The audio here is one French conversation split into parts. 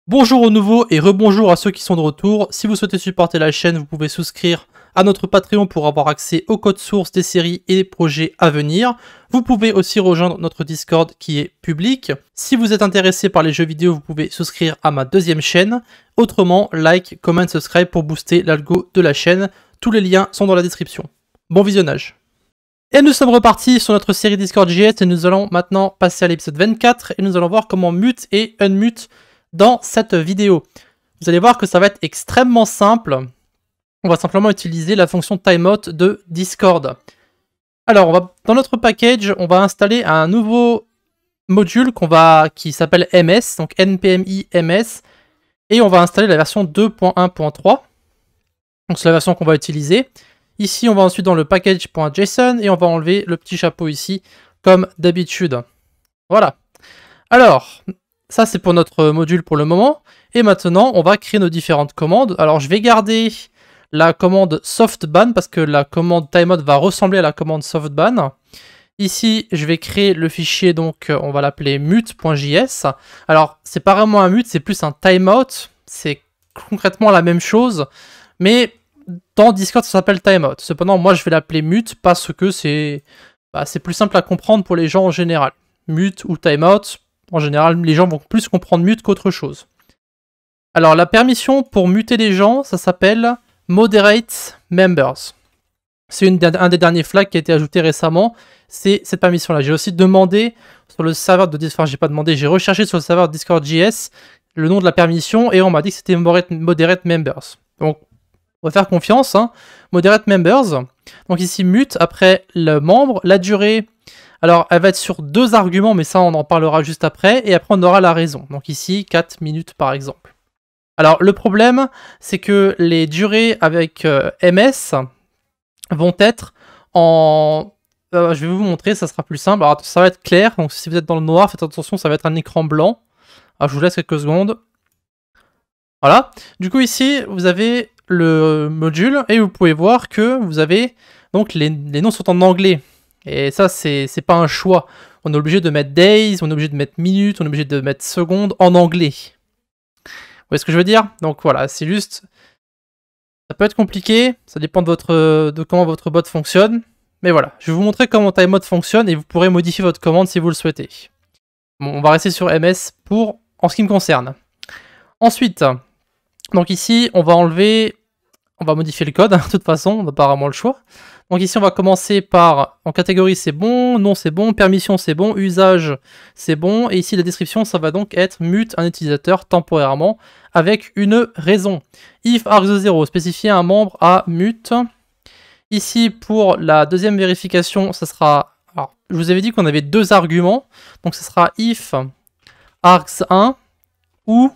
Bonjour aux nouveaux et rebonjour à ceux qui sont de retour. Si vous souhaitez supporter la chaîne, vous pouvez souscrire à notre Patreon pour avoir accès au code source des séries et des projets à venir. Vous pouvez aussi rejoindre notre Discord qui est public. Si vous êtes intéressé par les jeux vidéo, vous pouvez souscrire à ma deuxième chaîne. Autrement, like, comment, subscribe pour booster l'algo de la chaîne. Tous les liens sont dans la description. Bon visionnage. Et nous sommes repartis sur notre série Discord JS et nous allons maintenant passer à l'épisode 24 et nous allons voir comment mute et unmute dans cette vidéo. Vous allez voir que ça va être extrêmement simple. On va simplement utiliser la fonction timeout de Discord. Alors, dans notre package, on va installer un nouveau module qui s'appelle MS, donc npmi ms, et on va installer la version 2.1.3. Donc c'est la version qu'on va utiliser. Ici, on va ensuite dans le package.json et on va enlever le petit chapeau ici, comme d'habitude. Voilà. Alors, ça c'est pour notre module pour le moment. Et maintenant, on va créer nos différentes commandes. Alors, je vais garder la commande softban parce que la commande timeout va ressembler à la commande softban. Ici, je vais créer le fichier, donc on va l'appeler mute.js. Alors, c'est pas vraiment un mute, c'est plus un timeout. C'est concrètement la même chose, mais dans Discord, ça s'appelle timeout. Cependant, moi, je vais l'appeler mute parce que c'est plus simple à comprendre pour les gens en général. Mute ou timeout, en général, les gens vont plus comprendre mute qu'autre chose. Alors, la permission pour muter les gens, ça s'appelle moderate members. C'est un des derniers flags qui a été ajouté récemment. C'est cette permission-là. J'ai aussi demandé sur le serveur de Discord, enfin, j'ai pas demandé, j'ai recherché sur le serveur Discord.js le nom de la permission et on m'a dit que c'était moderate members. Donc, on va faire confiance, hein. Moderate members. Donc ici, mute, après le membre, la durée. Alors, elle va être sur 2 arguments, mais ça, on en parlera juste après. Et après, on aura la raison. Donc ici, 4 minutes, par exemple. Alors, le problème, c'est que les durées avec MS vont être en... je vais vous montrer, ça sera plus simple. Alors, ça va être clair. Donc, si vous êtes dans le noir, faites attention, ça va être un écran blanc. Alors, je vous laisse quelques secondes. Voilà. Du coup, ici, vous avez le module et vous pouvez voir que vous avez donc les noms sont en anglais et ça c'est pas un choix, on est obligé de mettre days, on est obligé de mettre minutes, on est obligé de mettre secondes en anglais. Vous voyez ce que je veux dire? Donc voilà, c'est juste, ça peut être compliqué, ça dépend de comment votre bot fonctionne, mais voilà, je vais vous montrer comment timeout fonctionne et vous pourrez modifier votre commande si vous le souhaitez. Bon, on va rester sur MS en ce qui me concerne. Ensuite, donc ici, on va modifier le code, de toute façon, on n'a pas vraiment le choix. Donc ici, on va commencer par, en catégorie, c'est bon, nom, c'est bon, permission, c'est bon, usage, c'est bon. Et ici, la description, ça va donc être mute un utilisateur temporairement avec une raison. If args0, spécifier un membre à mute. Ici, pour la deuxième vérification, ça sera... Alors, je vous avais dit qu'on avait 2 arguments. Donc, ce sera if args1 ou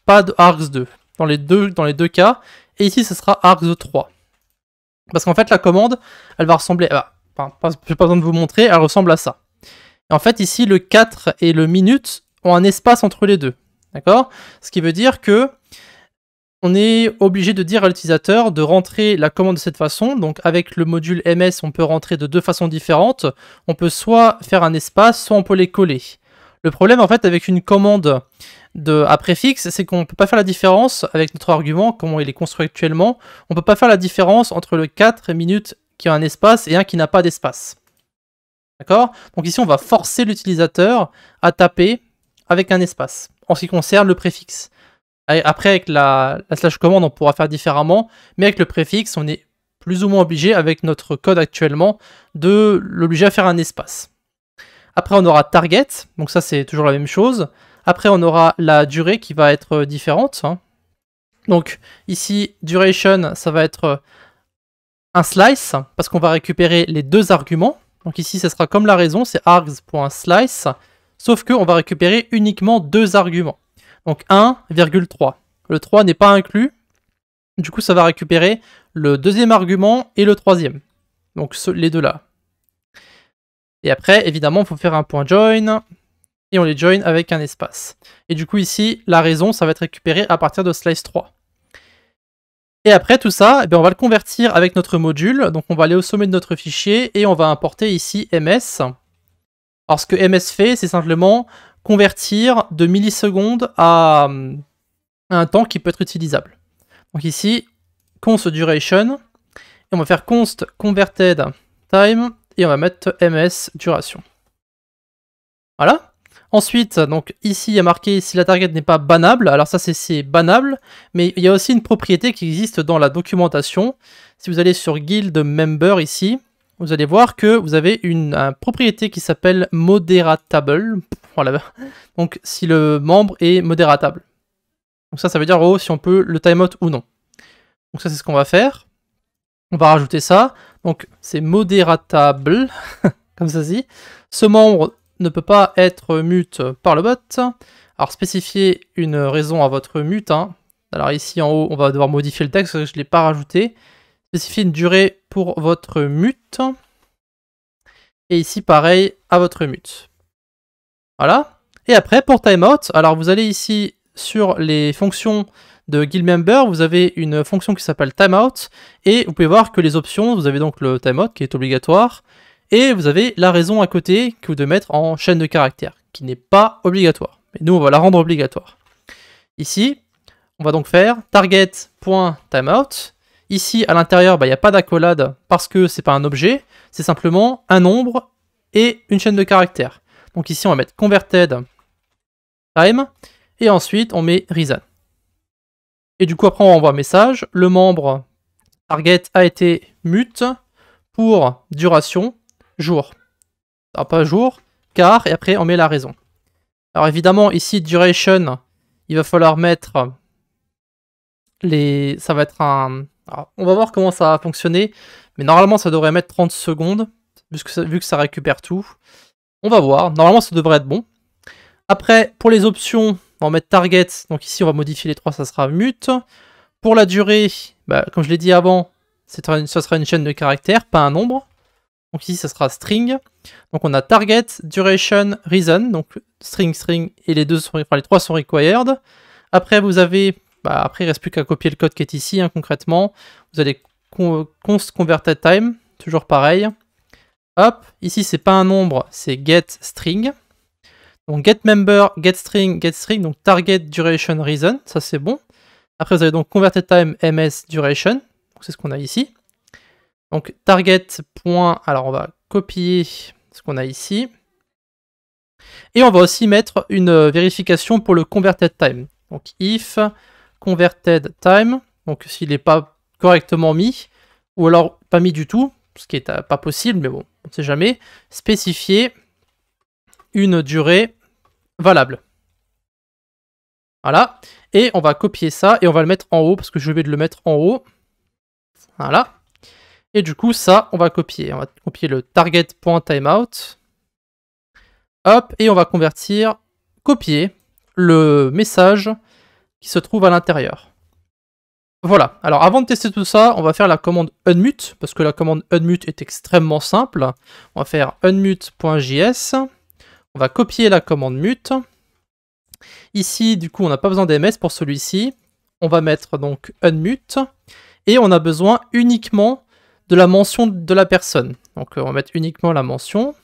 pas de args2. Dans les deux cas. Et ici, ce sera args3. Parce qu'en fait, la commande, elle va ressembler... je n'ai pas besoin de vous montrer, elle ressemble à ça. Et en fait, ici, le 4 et le minute ont un espace entre les deux. D'accord? Ce qui veut dire que on est obligé de dire à l'utilisateur de rentrer la commande de cette façon. Donc, avec le module MS, on peut rentrer de 2 façons différentes. On peut soit faire un espace, soit on peut les coller. Le problème, en fait, avec une commande à préfixe, c'est qu'on ne peut pas faire la différence avec notre argument, comment il est construit actuellement. On ne peut pas faire la différence entre le 4 minutes qui a un espace et un qui n'a pas d'espace. D'accord? Donc ici, on va forcer l'utilisateur à taper avec un espace, en ce qui concerne le préfixe. Après, avec la slash commande, on pourra faire différemment, mais avec le préfixe, on est plus ou moins obligé, avec notre code actuellement, de l'obliger à faire un espace. Après, on aura target, donc ça, c'est toujours la même chose. Après, on aura la durée qui va être différente. Donc, ici, duration, ça va être un slice, parce qu'on va récupérer les 2 arguments. Donc ici, ça sera comme la raison, c'est args.slice, sauf qu'on va récupérer uniquement 2 arguments. Donc 1,3. Le 3 n'est pas inclus. Du coup, ça va récupérer le 2e argument et le 3e. Donc les 2 là. Et après, évidemment, il faut faire un point join. Et on les join avec un espace. Et du coup ici, la raison, ça va être récupéré à partir de slice 3. Et après tout ça, on va le convertir avec notre module. Donc on va aller au sommet de notre fichier et on va importer ici ms. Alors ce que ms fait, c'est simplement convertir de millisecondes à un temps qui peut être utilisable. Donc ici, const duration, et on va faire const converted time, et on va mettre ms duration. Voilà. Ensuite, donc ici, il y a marqué si la target n'est pas bannable. Alors ça, c'est bannable, mais il y a aussi une propriété qui existe dans la documentation. Si vous allez sur guild member ici, vous allez voir que vous avez une propriété qui s'appelle moderatable. Voilà. Donc si le membre est modératable. Donc ça veut dire en gros si on peut le timeout ou non. Donc ça, c'est ce qu'on va faire. On va rajouter ça. Donc c'est modératable, comme ça dit. Ce membre ne peut pas être mute par le bot. Alors spécifiez une raison à votre mute. Alors ici en haut, on va devoir modifier le texte, je ne l'ai pas rajouté. Spécifiez une durée pour votre mute. Et ici pareil à votre mute. Voilà. Et après pour timeout, alors vous allez ici sur les fonctions de guild member, vous avez une fonction qui s'appelle timeout. Et vous pouvez voir que les options, vous avez donc le timeout qui est obligatoire. Et vous avez la raison à côté que vous devez mettre en chaîne de caractères, qui n'est pas obligatoire. Mais nous, on va la rendre obligatoire. Ici, on va donc faire target.timeout. Ici, à l'intérieur, il n'y a pas d'accolade parce que c'est pas un objet, c'est simplement un nombre et une chaîne de caractères. Donc ici, on va mettre converted time et ensuite, on met reason. Et du coup, après, on envoie un message. Le membre target a été mute pour duration jour. Alors pas jour, car, et après on met la raison. Alors évidemment, ici, duration, il va falloir mettre les... Ça va être un... Alors, on va voir comment ça va fonctionner, mais normalement, ça devrait mettre 30 secondes, vu que ça récupère tout. On va voir, normalement, ça devrait être bon. Après, pour les options, on va mettre target, donc ici, on va modifier les trois, ça sera mute. Pour la durée, comme je l'ai dit avant, ça sera une chaîne de caractères, pas un nombre. Donc ici, ça sera string. Donc on a target, duration, reason. Donc string, string, et les trois sont required. Après, vous avez... après, il ne reste plus qu'à copier le code qui est ici, concrètement. Vous allez const converted time, toujours pareil. Hop, ici, c'est pas un nombre, c'est get string. Donc get member, get string, donc target, duration, reason. Ça, c'est bon. Après, vous avez donc converted time, ms, duration. C'est ce qu'on a ici. Donc target. Alors on va copier ce qu'on a ici. Et on va aussi mettre une vérification pour le converted time. Donc if converted time, donc s'il n'est pas correctement mis, ou alors pas mis du tout, ce qui est pas possible, mais bon, on ne sait jamais, spécifier une durée valable. Voilà. Et on va copier ça et on va le mettre en haut, parce que je vais le mettre en haut. Voilà. Et du coup, ça, on va copier. On va copier le target.timeout. Hop, et on va copier le message qui se trouve à l'intérieur. Voilà. Alors, avant de tester tout ça, on va faire la commande unmute, parce que la commande unmute est extrêmement simple. On va faire unmute.js. On va copier la commande mute. Ici, du coup, on n'a pas besoin d'ms pour celui-ci. On va mettre donc unmute. Et on a besoin uniquement de la mention de la personne. Donc on va mettre uniquement la mention.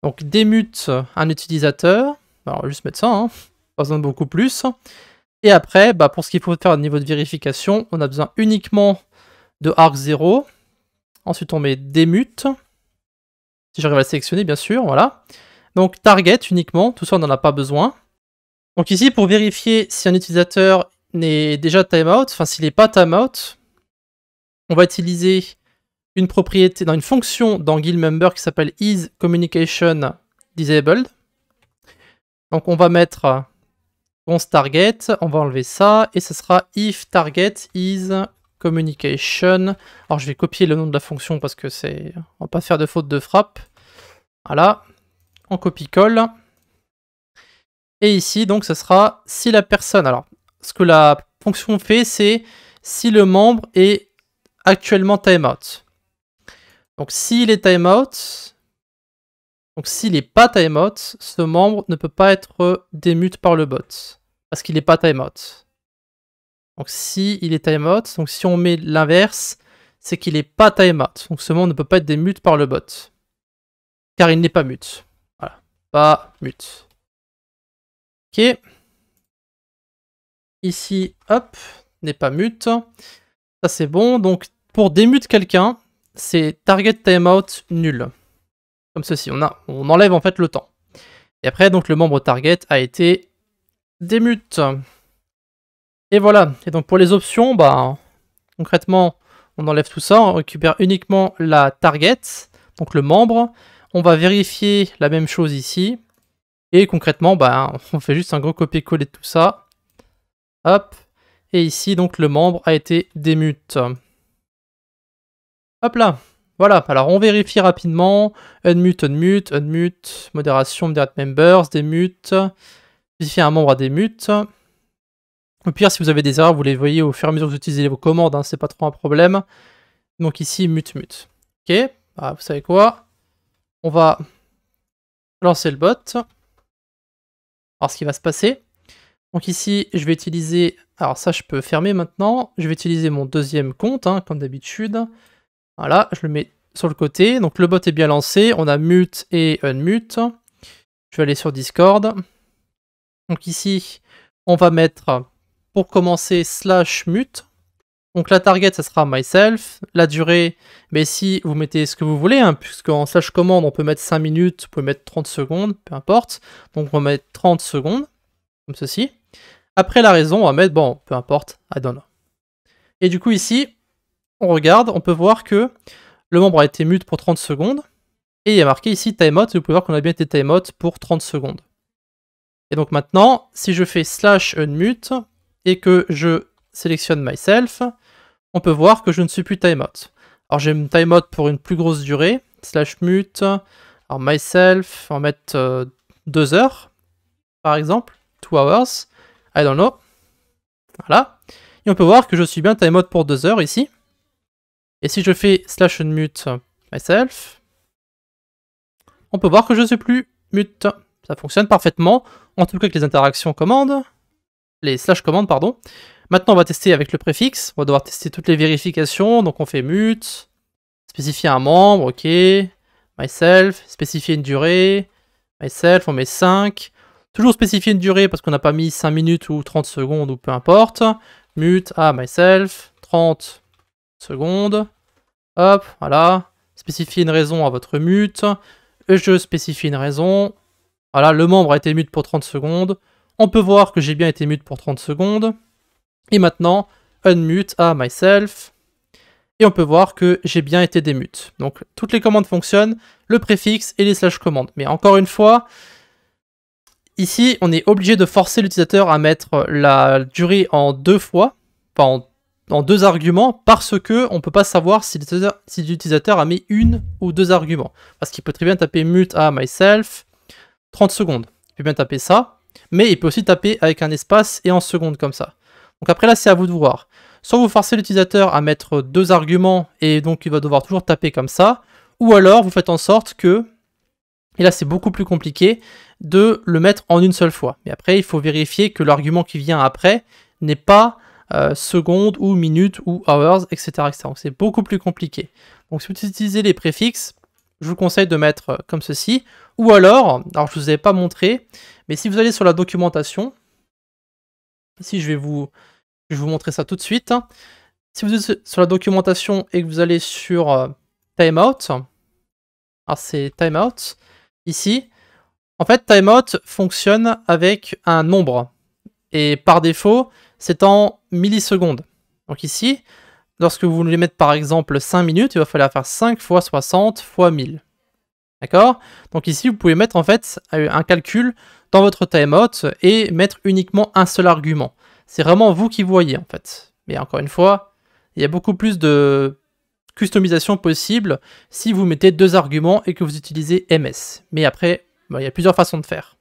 Donc démute un utilisateur. Alors, on va juste mettre ça, pas besoin de beaucoup plus. Et après, pour ce qu'il faut faire au niveau de vérification, on a besoin uniquement de arg0. Ensuite on met démute. Si j'arrive à le sélectionner, bien sûr, voilà. Donc target uniquement, tout ça on n'en a pas besoin. Donc ici, pour vérifier si un utilisateur n'est déjà timeout, enfin s'il n'est pas timeout, on va utiliser une propriété dans une fonction dans guild member qui s'appelle isCommunication disabled. Donc on va mettre const target, on va enlever ça et ce sera if target is communication. Alors je vais copier le nom de la fonction parce que on va pas faire de faute de frappe. Voilà, on copie-colle. Et ici donc ce sera si la personne. Alors ce que la fonction fait, c'est si le membre est actuellement timeout. Donc s'il est timeout, donc s'il n'est pas timeout, ce membre ne peut pas être démute par le bot. Parce qu'il n'est pas timeout. Donc s'il est timeout, donc si on met l'inverse, c'est qu'il n'est pas timeout. Donc ce membre ne peut pas être démute par le bot. Car il n'est pas mute. Voilà. Pas mute. Ok. Ici, hop, n'est pas mute. Ça c'est bon. Donc pour démute quelqu'un, c'est target timeout nul. Comme ceci, on enlève en fait le temps. Et après, donc le membre target a été démute. Et voilà. Et donc pour les options, bah concrètement, on enlève tout ça, on récupère uniquement la target, donc le membre. On va vérifier la même chose ici. Et concrètement, bah, on fait juste un gros copier-coller de tout ça. Hop. Et ici, donc, le membre a été démute. Hop là. Voilà. Alors, on vérifie rapidement. Unmute, unmute, unmute. Modération, moderate members, démute. Spécifier un membre à démute. Au pire, si vous avez des erreurs, vous les voyez au fur et à mesure que vous utilisez vos commandes. Hein, c'est pas trop un problème. Donc ici, mute, mute. Ok. Bah, vous savez quoi? On va lancer le bot. Alors, ce qui va se passer. Donc ici, je vais utiliser... Alors ça, je peux fermer maintenant. Je vais utiliser mon deuxième compte, hein, comme d'habitude. Voilà, je le mets sur le côté. Donc le bot est bien lancé. On a mute et unmute. Je vais aller sur Discord. Donc ici, on va mettre, pour commencer, /mute. Donc la target, ça sera myself. La durée, mais si vous mettez ce que vous voulez, hein, puisque en /commande, on peut mettre 5 minutes, vous pouvez mettre 30 secondes, peu importe. Donc on va mettre 30 secondes, comme ceci. Après la raison, on va mettre, bon, peu importe, I don't know. Et du coup ici, on regarde, on peut voir que le membre a été mute pour 30 secondes. Et il y a marqué ici timeout, et vous pouvez voir qu'on a bien été timeout pour 30 secondes. Et donc maintenant, si je fais /unmute et que je sélectionne myself, on peut voir que je ne suis plus timeout. Alors j'ai une timeout pour une plus grosse durée, /mute, alors myself, on va mettre 2 heures, par exemple, 2 hours, I don't know. Voilà. Et on peut voir que je suis bien timeout pour 2 heures ici. Et si je fais /unmute myself, on peut voir que je ne suis plus mute. Ça fonctionne parfaitement, en tout cas avec les interactions commandes, les /commandes, pardon. Maintenant, on va tester avec le préfixe. On va devoir tester toutes les vérifications. Donc, on fait mute, spécifier un membre, ok, myself, spécifier une durée, myself, on met 5. Toujours spécifier une durée parce qu'on n'a pas mis 5 minutes ou 30 secondes ou peu importe. Mute à myself, 30 secondes. Hop, voilà. Spécifier une raison à votre mute. Je spécifie une raison. Voilà, le membre a été mute pour 30 secondes. On peut voir que j'ai bien été mute pour 30 secondes. Et maintenant, unmute à myself. Et on peut voir que j'ai bien été démute. Donc, toutes les commandes fonctionnent, le préfixe et les /commandes. Mais encore une fois, ici, on est obligé de forcer l'utilisateur à mettre la durée en 2 fois, enfin en 2 arguments, parce que on ne peut pas savoir si l'utilisateur a mis 1 ou 2 arguments. Parce qu'il peut très bien taper mute à myself, 30 secondes. Il peut bien taper ça, mais il peut aussi taper avec un espace et en secondes comme ça. Donc après là, c'est à vous de voir. Soit vous forcez l'utilisateur à mettre 2 arguments et donc il va devoir toujours taper comme ça, ou alors vous faites en sorte que, et là c'est beaucoup plus compliqué, de le mettre en une seule fois. Mais après, il faut vérifier que l'argument qui vient après n'est pas secondes ou minutes ou hours, etc. etc. Donc c'est beaucoup plus compliqué. Donc si vous utilisez les préfixes, je vous conseille de mettre comme ceci. Ou alors je ne vous avais pas montré, mais si vous allez sur la documentation, ici je vais vous montrer ça tout de suite. Si vous êtes sur la documentation et que vous allez sur timeout, alors c'est timeout, ici, en fait timeout fonctionne avec un nombre. Et par défaut, c'est en millisecondes. Donc ici, lorsque vous voulez mettre par exemple 5 minutes, il va falloir faire 5 fois 60 fois 1000. D'accord? Donc ici, vous pouvez mettre en fait un calcul dans votre timeout et mettre uniquement un seul argument. C'est vraiment vous qui voyez en fait. Mais encore une fois, il y a beaucoup plus de customisation possible si vous mettez 2 arguments et que vous utilisez MS. Mais après, il y a plusieurs façons de faire.